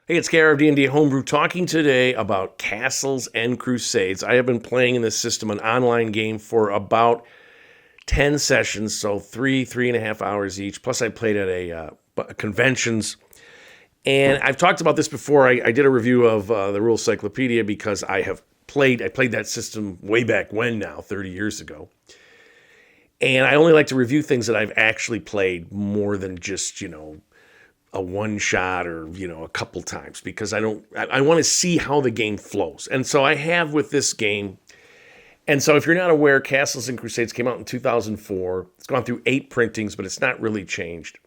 Hey, it's KR of D&D Homebrew talking today about Castles and Crusades. I have been playing in this system, an online game, for about 10 sessions, so 3.5 hours each. Plus, I played at conventions. And I've talked about this before. I did a review of the Rule Cyclopedia because I played that system way back when now, 30 years ago. And I only like to review things that I've actually played more than just, a one shot or a couple times, because I want to see how the game flows. And so I have with this game. And so if you're not aware, Castles and Crusades came out in 2004. It's gone through 8 printings, but it's not really changed.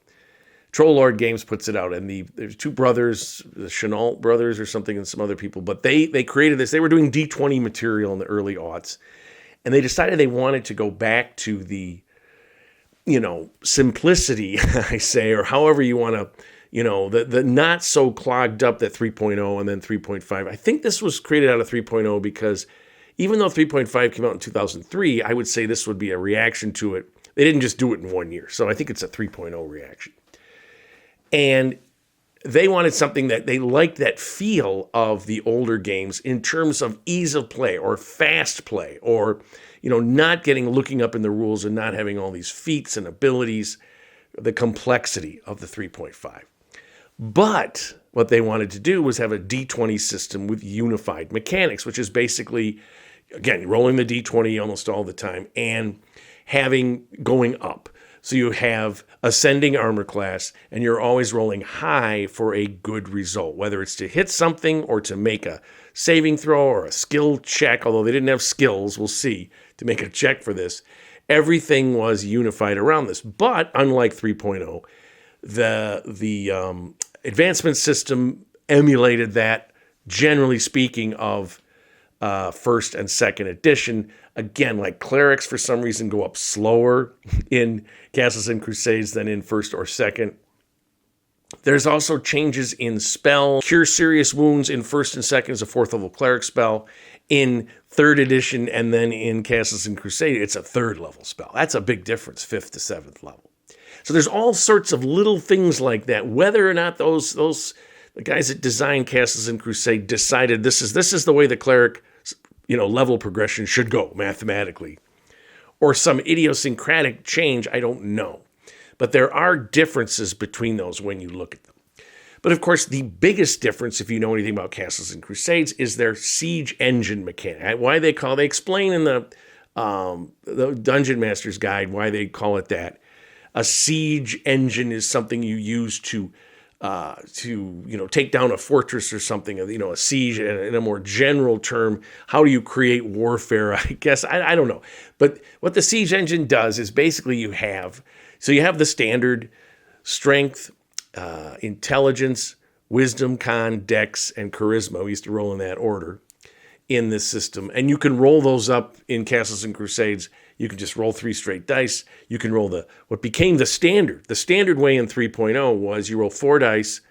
Troll Lord Games puts it out, and there's 2 brothers, the Chenault brothers or something, and some other people, but they created this. They were doing D20 material in the early aughts, and they decided they wanted to go back to the simplicity, I say, or however you want to, the not so clogged up, that 3.0 and then 3.5. I think this was created out of 3.0 because even though 3.5 came out in 2003, I would say this would be a reaction to it. They didn't just do it in 1 year. So I think it's a 3.0 reaction. And they wanted something that they liked, that feel of the older games in terms of ease of play or fast play, or not looking up in the rules and not having all these feats and abilities, the complexity of the 3.5. But what they wanted to do was have a D20 system with unified mechanics, which is basically, again, rolling the D20 almost all the time and going up. So you have ascending armor class, and you're always rolling high for a good result, whether it's to hit something or to make a saving throw or a skill check, although they didn't have skills, we'll see, to make a check for this. Everything was unified around this. But unlike 3.0, the advancement system emulated that, generally speaking, of first and second edition. Again, like clerics for some reason go up slower in Castles and Crusades than in first or second. There's also changes in spell. Cure serious wounds in first and second is a 4th level cleric spell. In third edition and then in Castles and Crusades, it's a 3rd level spell. That's a big difference, 5th to 7th level. So there's all sorts of little things like that. Whether or not the guys that designed Castles and Crusade decided this is the way the cleric level progression should go mathematically, or some idiosyncratic change, I don't know. But there are differences between those when you look at them. But of course, the biggest difference, if you know anything about Castles and Crusades, is their siege engine mechanic. Why they explain in the Dungeon Master's Guide why they call it that. A siege engine is something you use to take down a fortress or something. A siege in a more general term. How do you create warfare? I guess I don't know. But what the siege engine does is basically you have the standard strength, intelligence, wisdom, con, dex, and charisma. We used to roll in that order in this system. And you can roll those up in Castles and Crusades. You can just roll 3 straight dice. You can roll what became the standard. The standard way in 3.0 was you roll 4 dice,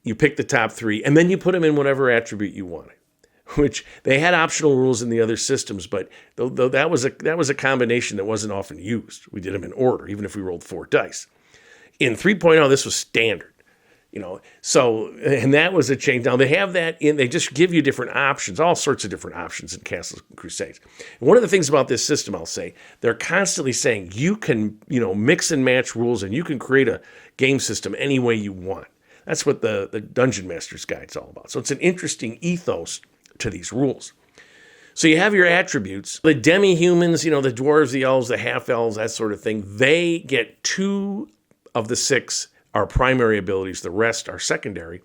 you pick the top 3, and then you put them in whatever attribute you wanted, which they had optional rules in the other systems, but though that was a combination that wasn't often used. We did them in order, even if we rolled 4 dice. In 3.0, this was standard. And that was a change. Now they have that they just give you different options, all sorts of different options in Castles and Crusades. And one of the things about this system, I'll say, they're constantly saying you can, mix and match rules, and you can create a game system any way you want. That's what the Dungeon Master's Guide is all about. So it's an interesting ethos to these rules. So you have your attributes. The demi-humans, the dwarves, the elves, the half-elves, that sort of thing, they get 2 of the 6 are primary abilities. The rest are secondary.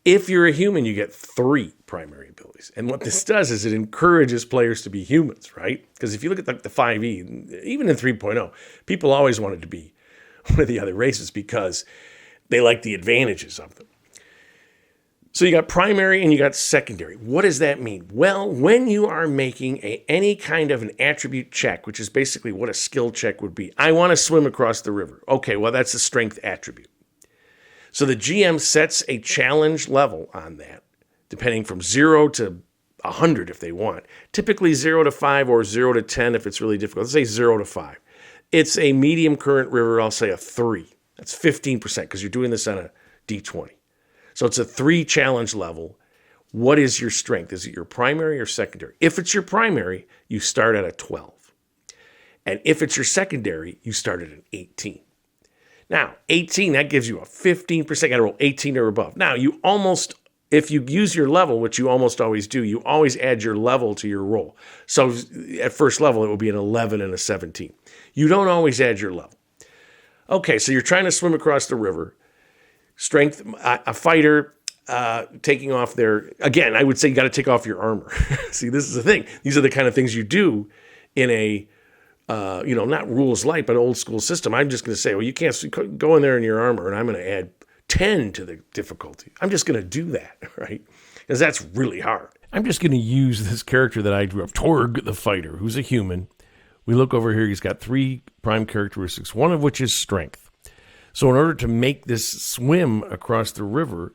If you're a human, you get 3 primary abilities. And what this does is it encourages players to be humans, right? Because if you look at the 5e, even in 3.0, people always wanted to be one of the other races because they like the advantages of them. So you got primary and you got secondary. What does that mean? Well, when you are making any kind of an attribute check, which is basically what a skill check would be. I want to swim across the river. Okay, well, that's a strength attribute. So the GM sets a challenge level on that, depending from 0 to 100 if they want. Typically 0 to 5 or 0 to 10 if it's really difficult. Let's say 0 to 5. It's a medium current river, I'll say a 3. That's 15% because you're doing this on a D20. So it's a 3 challenge level. What is your strength? Is it your primary or secondary? If it's your primary, you start at a 12. And if it's your secondary, you start at an 18. Now, 18, that gives you a 15%. You got to roll 18 or above. Now, if you use your level, which you almost always do, you always add your level to your roll. So at first level, it will be an 11 and a 17. You don't always add your level. Okay, so you're trying to swim across the river. Strength, a fighter taking off their, again, I would say you got to take off your armor. See, this is the thing. These are the kind of things you do in a, not rules light, but old school system. I'm just going to say, well, you can't go in there in your armor, and I'm going to add 10 to the difficulty. I'm just going to do that, right? Because that's really hard. I'm just going to use this character that I drew up, Torg the fighter, who's a human. We look over here, he's got 3 prime characteristics, one of which is strength. So in order to make this swim across the river,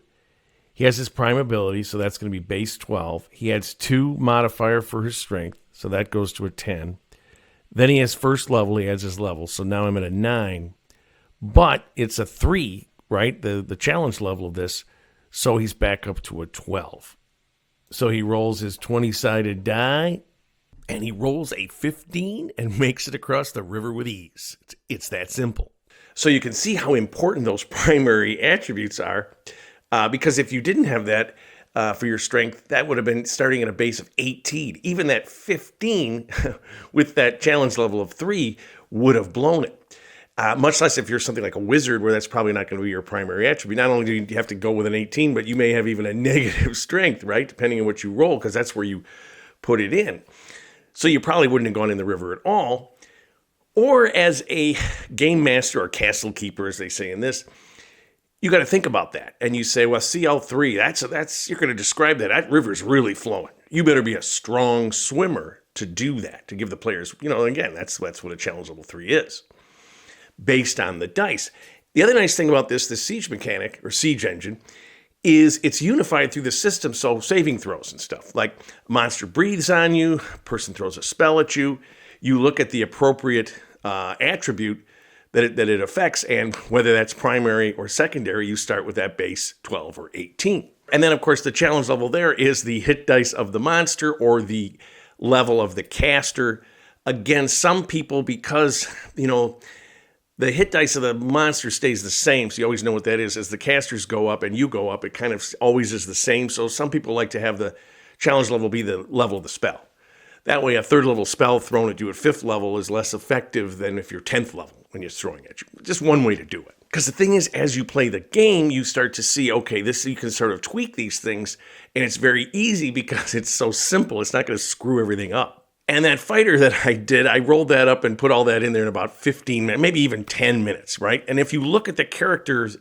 he has his prime ability, so that's going to be base 12. He adds 2 modifier for his strength, so that goes to a 10. Then he has first level, he adds his level, so now I'm at a 9. But it's a 3, right, the challenge level of this, so he's back up to a 12. So he rolls his 20-sided die, and he rolls a 15 and makes it across the river with ease. It's that simple. So you can see how important those primary attributes are, because if you didn't have that for your strength, that would have been starting at a base of 18. Even that 15 with that challenge level of 3 would have blown it. Much less if you're something like a wizard, where that's probably not going to be your primary attribute. Not only do you have to go with an 18, but you may have even a negative strength, right? Depending on what you roll, because that's where you put it in. So you probably wouldn't have gone in the river at all. Or as a game master or castle keeper, as they say in this, you got to think about that. And you say, well, CL3, that's you're going to describe that. That river's really flowing. You better be a strong swimmer to do that, to give the players, again, that's what a challenge level 3 is, based on the dice. The other nice thing about this siege mechanic or siege engine is it's unified through the system. So saving throws and stuff, like a monster breathes on you, a person throws a spell at you, you look at the appropriate attribute that it affects, and whether that's primary or secondary, you start with that base 12 or 18. And then, of course, the challenge level there is the hit dice of the monster or the level of the caster. Again, some people, because, the hit dice of the monster stays the same, so you always know what that is. As the casters go up and you go up, it kind of always is the same. So some people like to have the challenge level be the level of the spell. That way, a 3rd level spell thrown at you at 5th level is less effective than if you're 10th level when you're throwing at you. Just one way to do it. Because the thing is, as you play the game, you start to see, okay, you can sort of tweak these things, and it's very easy because it's so simple. It's not going to screw everything up. And that fighter that I did, I rolled that up and put all that in there in about 15 minutes, maybe even 10 minutes, right? And if you look at the characters'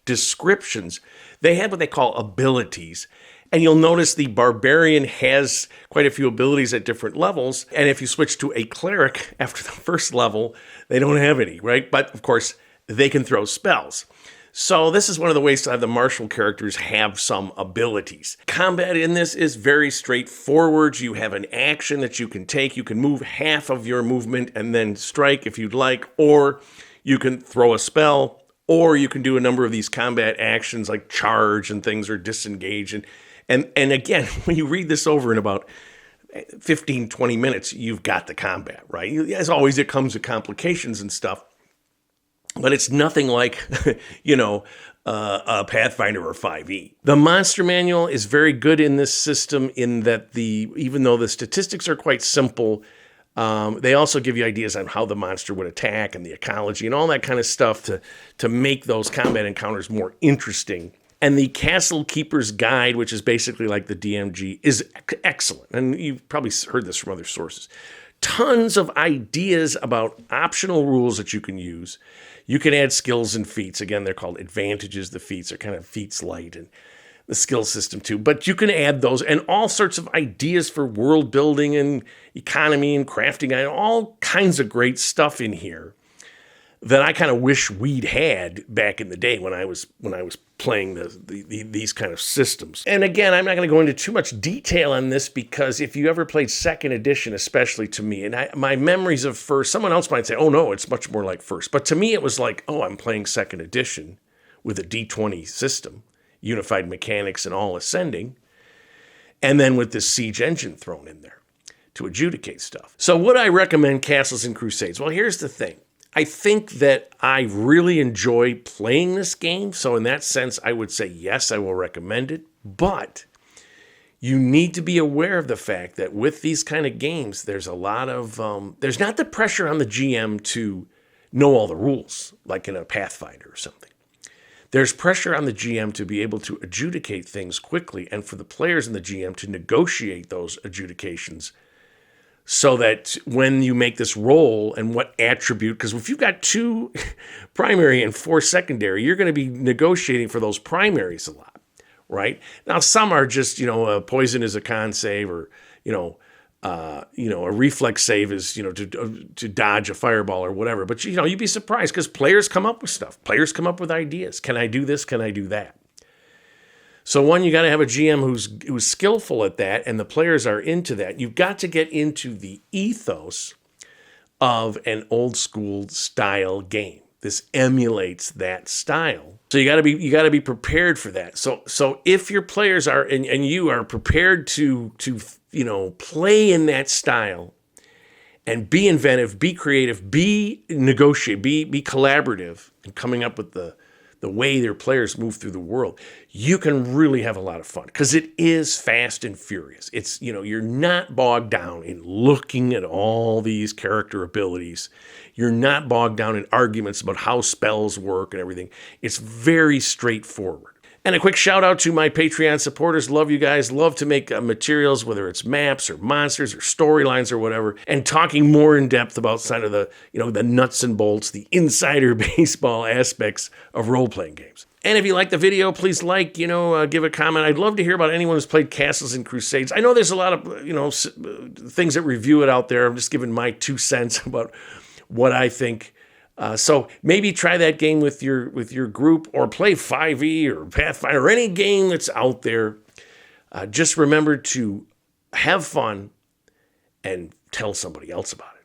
descriptions, they have what they call abilities. And you'll notice the barbarian has quite a few abilities at different levels. And if you switch to a cleric after the first level, they don't have any, right? But of course, they can throw spells. So this is one of the ways to have the martial characters have some abilities. Combat in this is very straightforward. You have an action that you can take. You can move half of your movement and then strike if you'd like, or you can throw a spell, or you can do a number of these combat actions like charge and things, or disengage. And again, when you read this over in about 15, 20 minutes, you've got the combat, right? As always, it comes with complications and stuff. But it's nothing like, a Pathfinder or 5e. The monster manual is very good in this system in that even though the statistics are quite simple, they also give you ideas on how the monster would attack and the ecology and all that kind of stuff to make those combat encounters more interesting. And the Castle Keeper's Guide, which is basically like the DMG, is excellent. And you've probably heard this from other sources. Tons of ideas about optional rules that you can use. You can add skills and feats. Again, they're called advantages. The feats are kind of feats light, and the skill system too. But you can add those and all sorts of ideas for world building and economy and crafting. All kinds of great stuff in here that I kind of wish we'd had back in the day when I was playing these kind of systems. And again, I'm not going to go into too much detail on this because if you ever played 2nd edition, especially to me, and my memories of first, someone else might say, oh no, it's much more like first. But to me, it was like, oh, I'm playing 2nd edition with a D20 system. unified mechanics and all ascending, and then with this siege engine thrown in there to adjudicate stuff. So would I recommend Castles and Crusades? Well, here's the thing. I think that I really enjoy playing this game. So in that sense, I would say, yes, I will recommend it. But you need to be aware of the fact that with these kind of games, there's a lot of, there's not the pressure on the GM to know all the rules, like in a Pathfinder or something. There's pressure on the GM to be able to adjudicate things quickly, and for the players and the GM to negotiate those adjudications so that when you make this roll and what attribute, because if you've got 2 primary and 4 secondary, you're going to be negotiating for those primaries a lot, right? Now, some are just, poison is a con save, or, a reflex save is, to dodge a fireball or whatever. But, you'd be surprised because players come up with stuff. Players come up with ideas. Can I do this? Can I do that? So one, you got to have a GM who's skillful at that, and the players are into that. You've got to get into the ethos of an old school style game. This emulates that style. So you got to be prepared for that. So if your players are and you are prepared to play in that style and be inventive, be creative, be negotiate, be collaborative in coming up with the way their players move through the world, you can really have a lot of fun because it is fast and furious. It's, you're not bogged down in looking at all these character abilities. You're not bogged down in arguments about how spells work and everything. It's very straightforward. And a quick shout out to my Patreon supporters. Love you guys. Love to make materials, whether it's maps or monsters or storylines or whatever, and talking more in depth about kind of the, the nuts and bolts, the insider baseball aspects of role-playing games. And if you like the video, please give a comment. I'd love to hear about anyone who's played Castles and Crusades. I know there's a lot of, things that review it out there. I'm just giving my 2 cents about what I think. So maybe try that game with your group, or play 5e or Pathfinder or any game that's out there. Just remember to have fun and tell somebody else about it.